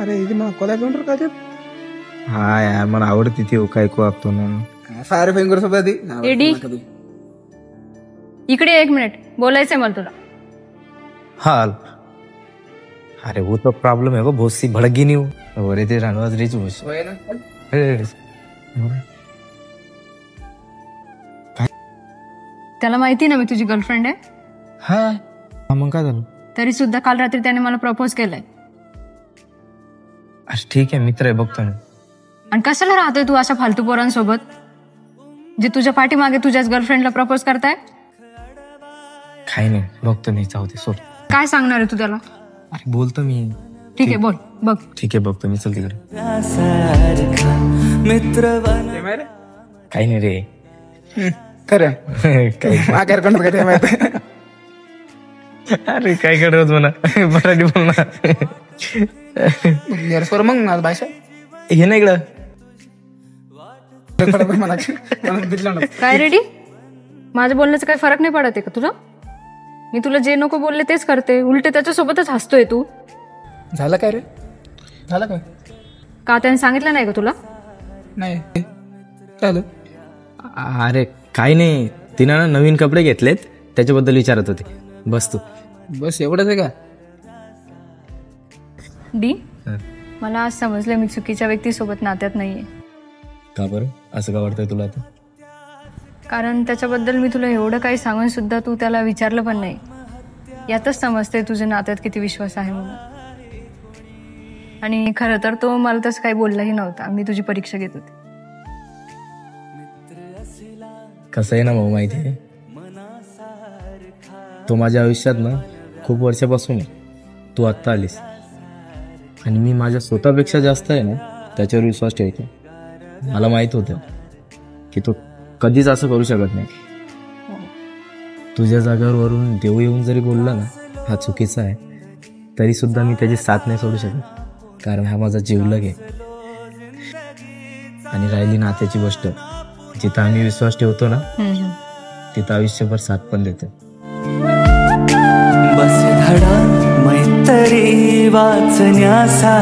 अरे ఇది మన కొలాబ్ ఉంటారు కదా हा यार मला आवडते ती काय को आपतो ना फायर फिंगर सोबत एडी इकडे 1 मिनिट बोलायचंय मला तुला. हाल अरे वो तो प्रॉब्लम है वो बहुत सी भड़की नहीं हो अरे ते रानवाज रीच होश होय ना त्याला माहिती ना मी तुझी गर्लफ्रेंड आहे. हा मग काय झालं तरी सुद्धा काल रात्री त्याने मला प्रपोज केलंय. अरे ठीक आहे मित्र आहे बघतो मी. आणि कशाला राहतोय तू अशा फालतू पोरांसोबत जे तुझ्या पाठीमागे तुझ्याच गर्लफ्रेंडला प्रपोज करताय. काही नाही बघतो मी जाऊ दे सोड. काय सांगणार आहे तू त्याला. अरे बोलतो मी. ठीक आहे बोल बघ. ठीक आहे बघतो मी चल तिकडे. काही नाही रे खरं काही आकार कोण काय माहिती. अरे काय करत म्हणा मराठी बोल ना. निरस्वर मग ना भाषा हे ना इकडं काय रेडी माझ्या बोलण्याचा काही फरक नाही पडत आहे का तुला. मी तुला जे नको बोलले तेच करते उलटे त्याच्यासोबतच हसतोय तू. झालं काय रे झालं काय का त्याने सांगितलं नाही का तुला. नाही चालू अरे काही नाही तिनं ना नवीन कपडे घेतलेत त्याच्याबद्दल विचारत होते. बस तू बस एवढंच आहे का. डी मला आज समजलं मी चुकीच्या व्यक्तीसोबत नात्यात नाहीये. का बरं असं का वाटतंय तुला आता. कारण त्याच्याबद्दल मी तुला एवढं काही सांगून सुद्धा तू त्याला विचारलं पण नाही. यातच समजते तुझ्या नात्यात किती विश्वास आहे म्हणून. आणि खरं तर तो मला तसं काही बोललाही नव्हता. मी तुझी परीक्षा घेत होते. कसं आहे ना भाऊ माहिती आहे तो माझ्या आयुष्यात ना खूप वर्षापासून आहे. तू आत्ता आलीस आणि मी माझ्या स्वतःपेक्षा जास्त आहे ना त्याच्यावर विश्वास ठेवतो. मला माहित होतं की तो कधीच असं करू शकत नाही. तुझ्या जागेवर वरून देऊ येऊन जरी बोलला ना हा चुकीचा आहे तरी सुद्धा मी त्याची साथ नाही सोडू शकत कारण हा माझा जीवलग आहे. आणि राहिली नात्याची गोष्ट जिथं आम्ही विश्वास ठेवतो ना तिथं आयुष्यभर साथ पण देतो. बस धडा मैत्री वाचण्याचा